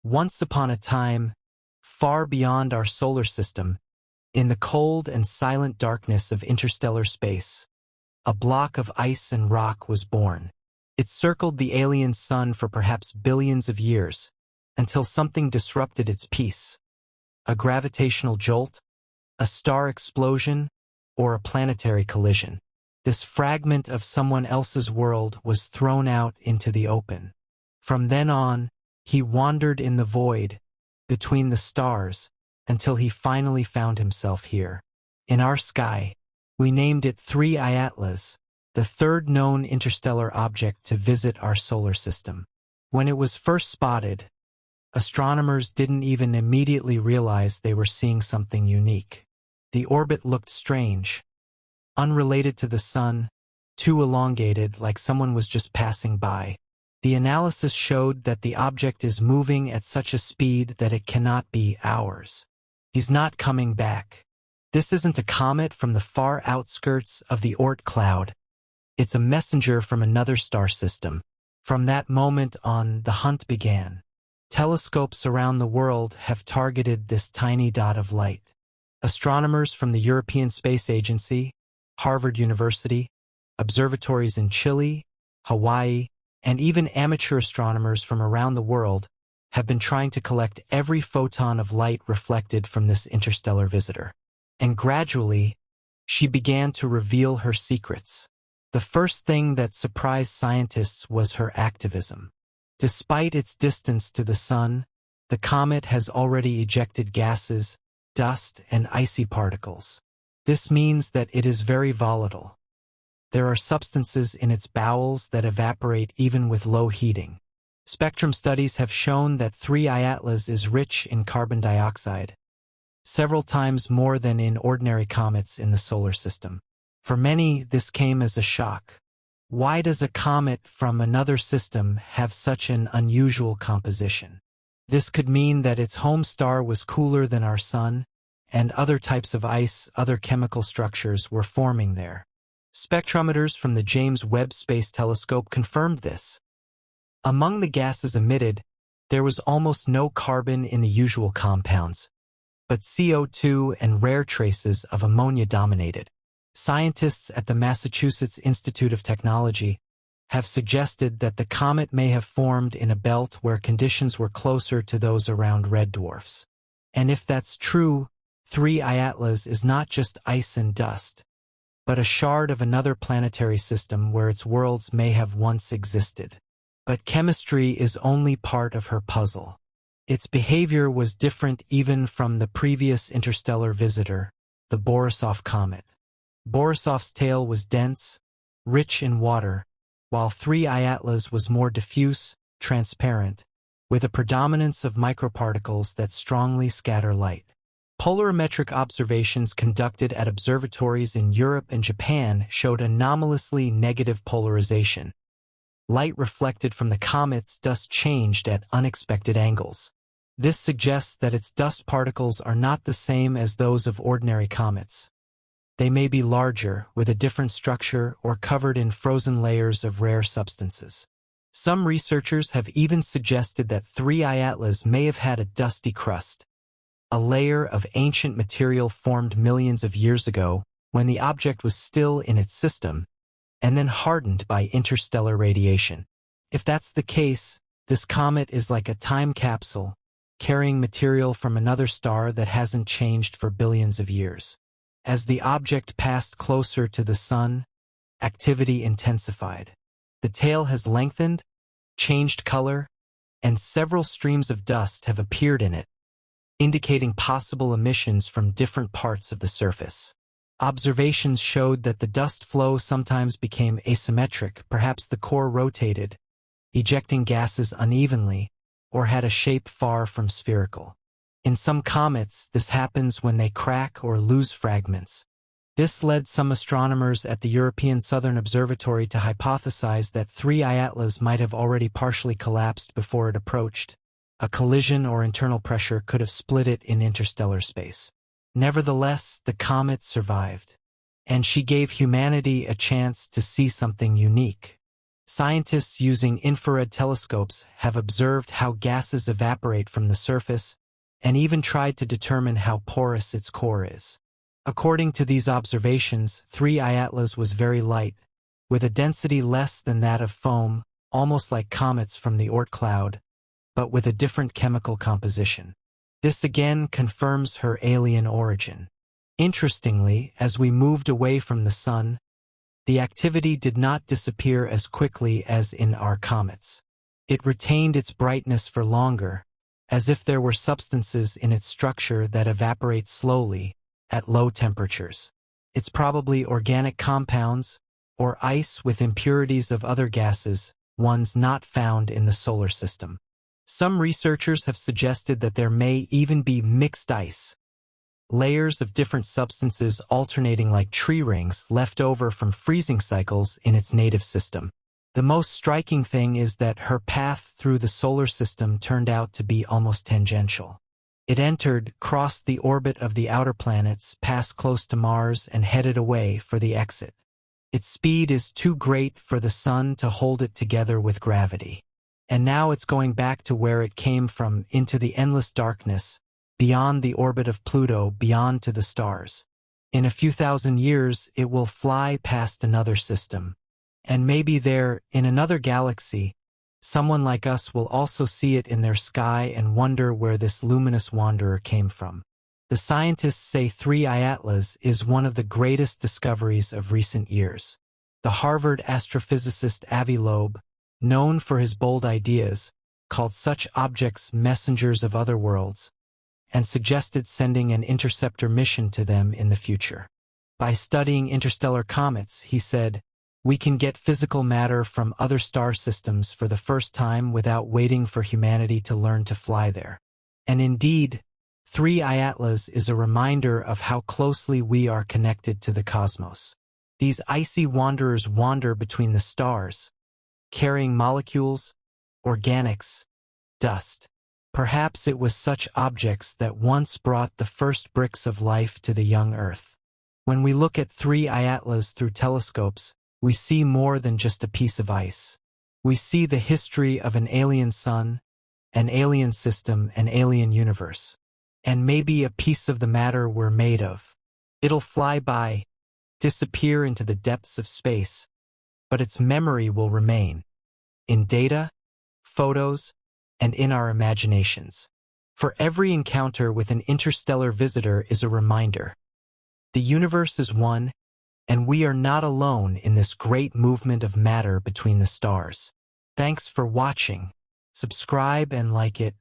Once upon a time, far beyond our solar system, in the cold and silent darkness of interstellar space, a block of ice and rock was born. It circled the alien sun for perhaps billions of years, until something disrupted its peace. A gravitational jolt, a star explosion, or a planetary collision. This fragment of someone else's world was thrown out into the open. From then on, he wandered in the void, between the stars, until he finally found himself here. In our sky, we named it 3 Atlas, the third known interstellar object to visit our solar system. When it was first spotted, astronomers didn't even immediately realize they were seeing something unique. The orbit looked strange, unrelated to the sun, too elongated, like someone was just passing by. The analysis showed that the object is moving at such a speed that it cannot be ours. He's not coming back. This isn't a comet from the far outskirts of the Oort cloud. It's a messenger from another star system. From that moment on, the hunt began. Telescopes around the world have targeted this tiny dot of light. Astronomers from the European Space Agency, Harvard University, observatories in Chile, Hawaii, and even amateur astronomers from around the world have been trying to collect every photon of light reflected from this interstellar visitor. And gradually, she began to reveal her secrets. The first thing that surprised scientists was her activism. Despite its distance to the sun, the comet has already ejected gases, dust, and icy particles. This means that it is very volatile. There are substances in its bowels that evaporate even with low heating. Spectrum studies have shown that 3 Atlas is rich in carbon dioxide, several times more than in ordinary comets in the solar system. For many, this came as a shock. Why does a comet from another system have such an unusual composition? This could mean that its home star was cooler than our sun, and other types of ice, other chemical structures were forming there. Spectrometers from the James Webb Space Telescope confirmed this. Among the gases emitted, there was almost no carbon in the usual compounds, but CO2 and rare traces of ammonia dominated. Scientists at the Massachusetts Institute of Technology have suggested that the comet may have formed in a belt where conditions were closer to those around red dwarfs. And if that's true, 3 Atlas is not just ice and dust, but a shard of another planetary system where its worlds may have once existed. But chemistry is only part of her puzzle. Its behavior was different even from the previous interstellar visitor, the Borisov comet. Borisov's tail was dense, rich in water, while 3 Atlas was more diffuse, transparent, with a predominance of microparticles that strongly scatter light. Polarimetric observations conducted at observatories in Europe and Japan showed anomalously negative polarization. Light reflected from the comet's dust changed at unexpected angles. This suggests that its dust particles are not the same as those of ordinary comets. They may be larger, with a different structure, or covered in frozen layers of rare substances. Some researchers have even suggested that 3 Atlas may have had a dusty crust, a layer of ancient material formed millions of years ago when the object was still in its system, and then hardened by interstellar radiation. If that's the case, this comet is like a time capsule, carrying material from another star that hasn't changed for billions of years. As the object passed closer to the sun, activity intensified. The tail has lengthened, changed color, and several streams of dust have appeared in it, indicating possible emissions from different parts of the surface. Observations showed that the dust flow sometimes became asymmetric, perhaps the core rotated, ejecting gases unevenly, or had a shape far from spherical. In some comets, this happens when they crack or lose fragments. This led some astronomers at the European Southern Observatory to hypothesize that 3 Atlas might have already partially collapsed before it approached. A collision or internal pressure could have split it in interstellar space. Nevertheless, the comet survived, and she gave humanity a chance to see something unique. Scientists using infrared telescopes have observed how gases evaporate from the surface and even tried to determine how porous its core is. According to these observations, 3I Atlas was very light, with a density less than that of foam, almost like comets from the Oort cloud, but with a different chemical composition. This again confirms her alien origin. Interestingly, as we moved away from the Sun, the activity did not disappear as quickly as in our comets. It retained its brightness for longer, as if there were substances in its structure that evaporate slowly at low temperatures. It's probably organic compounds or ice with impurities of other gases, ones not found in the solar system. Some researchers have suggested that there may even be mixed ice, layers of different substances alternating like tree rings left over from freezing cycles in its native system. The most striking thing is that her path through the solar system turned out to be almost tangential. It entered, crossed the orbit of the outer planets, passed close to Mars, and headed away for the exit. Its speed is too great for the Sun to hold it together with gravity. And now it's going back to where it came from, into the endless darkness, beyond the orbit of Pluto, beyond to the stars. In a few thousand years, it will fly past another system. And maybe there, in another galaxy, someone like us will also see it in their sky and wonder where this luminous wanderer came from. The scientists say 3I Atlas is one of the greatest discoveries of recent years. The Harvard astrophysicist Avi Loeb, known for his bold ideas, called such objects messengers of other worlds, and suggested sending an interceptor mission to them in the future. By studying interstellar comets, he said, we can get physical matter from other star systems for the first time without waiting for humanity to learn to fly there. And indeed, 3I Atlas is a reminder of how closely we are connected to the cosmos. These icy wanderers wander between the stars, carrying molecules, organics, dust. Perhaps it was such objects that once brought the first bricks of life to the young Earth. When we look at 3I Atlas through telescopes, we see more than just a piece of ice. We see the history of an alien sun, an alien system, an alien universe, and maybe a piece of the matter we're made of. It'll fly by, disappear into the depths of space, but its memory will remain, in data, photos, and in our imaginations. For every encounter with an interstellar visitor is a reminder. The universe is one, and we are not alone in this great movement of matter between the stars. Thanks for watching. Subscribe and like it.